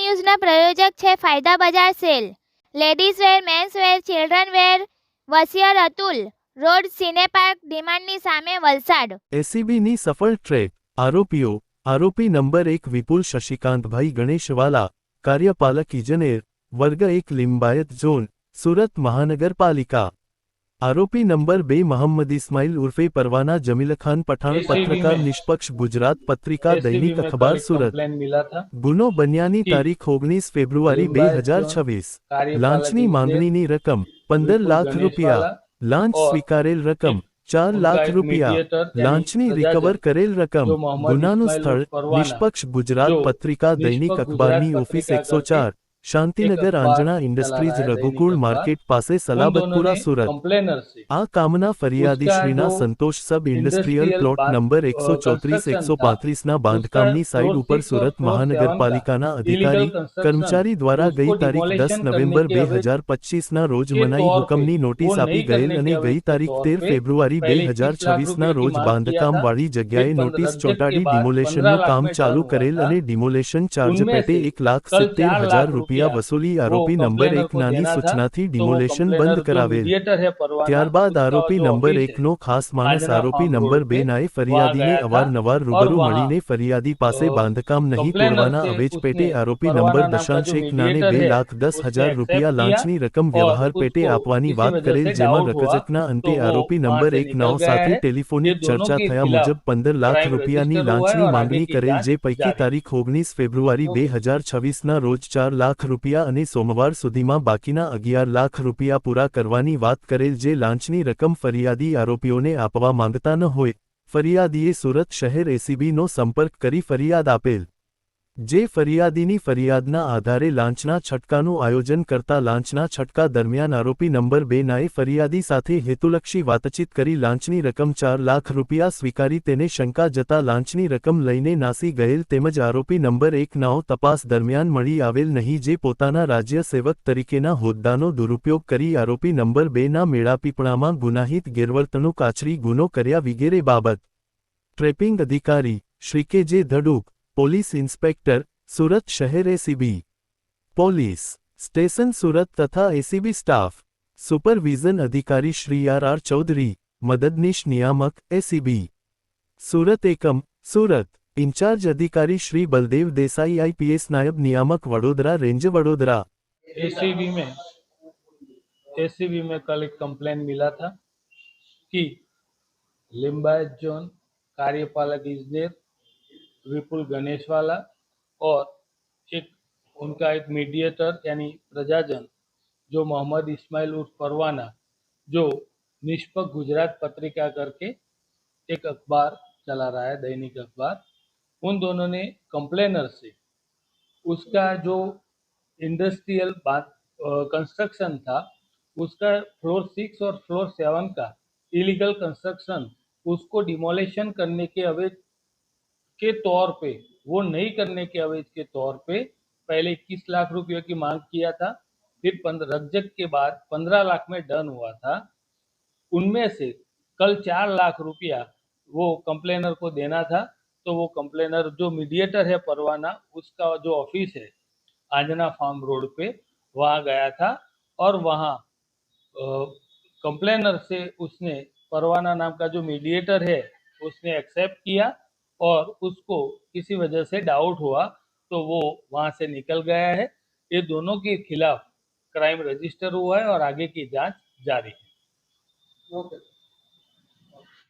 ન્યૂઝના પ્રયોજક છે Fayda Bazaar sale. Ladies wear, men's wear, children wear, વસિયર Atul road, Cinepark, ડિમાન્ડની સામે, વલસાડ. એસીબીની સફળ ટ્રેક. આરોપીઓ. આરોપી નંબર 1 વિપુલ શશિકાંતભાઈ ગણેશવાલા, કાર્યપાલક ઇજનેર, વર્ગ 1 લિંબાયત ઝોન, સુરત મહાનગરપાલિકા. આરોપી નંબર 2 મોહમ્મદ ઇસ્માઇલ ઉર્ફે પરવાના જમીલખાન પઠાણ, પત્રકાર, નિષ્પક્ષ ગુજરાત પત્રિકા દૈનિક અખબાર સુરત. ગુનો બન્યાની તારીખ 19 ફેબ્રુઆરી 2026. લાંચની માંગણીની રકમ 15 લાખ રૂપિયા. લાંચ સ્વીકારેલ રકમ 4 લાખ રૂપિયા. લાંચની રિકવર કરેલ રકમ. ગુનાનું સ્થળ નિષ્પક્ષ ગુજરાત પત્રિકા દૈનિક અખબારની ઓફિસ 104, શાંતિનગર, આંજણા ઇન્ડસ્ટ્રીઝ, રઘુકુળ માર્કેટ પાસે, સલાબતપુરા, સુરત. આ કામના ફરિયાદીશ્રીના સંતોષ સબ ઇન્ડસ્ટ્રીયલ પ્લોટ નંબર 134-135 ના બાંધકામની સાઇટ ઉપર સુરત મહાનગરપાલિકાના અધિકારી કર્મચારી દ્વારા ગઈ તારીખ 10 નવેમ્બર 2025 ના રોજ મનાઈ હુકમની નોટિસ આપી ગયેલ અને ગઈ તારીખ 13 ફેબ્રુઆરી 2026 ના રોજ બાંધકામ વાળી જગ્યાએ નોટિસ ચોંટાડી ડિમોલેશનનું કામ ચાલુ કરેલ અને ડિમોલેશન ચાર્જ પેટે 1,70,000 રૂપિયા વસૂલી આરોપી નંબર 1 નાની સૂચનાથી ડિમોલેશન બંધ કરાવેલ. ત્યારબાદ આરોપી નંબર 1 નો ખાસ માણસ આરોપી નંબર 2 નાએ ફરિયાદીને અવારનવાર રૂબરૂ મળીને ફરિયાદી પાસે બાંધકામ નહીં તોડવાના અવેજ પેટે આરોપી નંબર 1 નાને 2,10,000 રૂપિયા લાંચની રકમ વ્યવહાર પેટે આપવાની વાત કરેલ, જેમાં રકજકના અંતે આરોપી નંબર 1 નાઓ સાથે ટેલિફોનિક ચર્ચા થયા મુજબ 15 લાખ રૂપિયાની લાંચની માંગણી કરેલ, જે પૈકી તારીખ 19 ફેબ્રુઆરી 2026 ના રોજ 4 લાખ રૂપિયા અને સોમવાર સુધીમાં બાકીના 11 લાખ રૂપિયા પૂરા કરવાની વાત કરેલ, જે લાંચની રકમ ફરિયાદી આરોપીઓને આપવા માંગતા ન હોય. ફરિયાદીએ સુરત શહેર એસીબીનો સંપર્ક કરી ફરિયાદ આપેલ, જે ફરિયાદીની ફરિયાદના આધારે લાંચના છટકાનું આયોજન કરતા લાંચના છટકા દરમિયાન આરોપી નંબર 2 નાએ ફરિયાદી સાથે હેતુલક્ષી વાતચીત કરી લાંચની રકમ 4 લાખ રૂપિયા સ્વીકારી તેને શંકા જતા લાંચની રકમ લઈને નાસી ગયેલ, તેમજ આરોપી નંબર 1 નાઓ તપાસ દરમિયાન મળી આવેલ નહીં, જે પોતાના રાજ્ય સેવક તરીકેના હોદ્દાનો દુરુપયોગ કરી આરોપી નંબર 2 ના મેળાપીપળામાં ગુનાહિત ગેરવર્તણૂક આચરી ગુનો કર્યા વગેરે બાબત. ટ્રેપિંગ અધિકારી શ્રી કે જે ધડુક, પોલીસ ઇન્સ્પેક્ટર સુરત શહેર એસીબી પોલીસ સ્ટેશન સુરત તથા એસીબી સ્ટાફ. સુપરવિઝન અધિકારી શ્રી આર ચૌધરી, મદદનીશ નિયામક એસીબી સુરત એકમ સુરત. इंचार्ज अधिकारी श्री बलदेव देसाई आईपीएस नायब नियामक वडोदरा रेंज वडोदरा। एसीबी में कल एक कंप्लेन मिला था कि लिंबायत जोन कार्यपालक इंजीनियर विपुल गणेशवाला और उनका एक मीडिएटर यानी प्रजाजन जो मोहम्मद इस्माइल उर्फ परवाना, जो निष्पक्ष गुजरात पत्रिका करके एक अखबार चला रहा है, दैनिक अखबार, उन दोनों ने कंप्लेनर से उसका जो इंडस्ट्रियल कंस्ट्रक्शन था उसका फ्लोर 6 और फ्लोर 7 का इलीगल कंस्ट्रक्शन उसको डिमोलेशन करने के अवैध के तौर पे, वो नहीं करने के अवैध के तौर पे पहले 21 लाख रुपये की मांग किया था, फिर रकजक के बाद 15 लाख में डन हुआ था। उनमें से कल 4 लाख रुपया वो कंप्लेनर को देना था, तो वो कंप्लेनर जो मीडिएटर है परवाना, उसका जो ऑफिस है आंजना फार्म रोड पे, वहाँ गया था और वहाँ कंप्लेनर से उसने परवाना नाम का जो मीडिएटर है उसने एक्सेप्ट किया और उसको किसी वजह से डाउट हुआ तो वो वहाँ से निकल गया है। ये दोनों के खिलाफ क्राइम रजिस्टर हुआ है और आगे की जांच जारी है।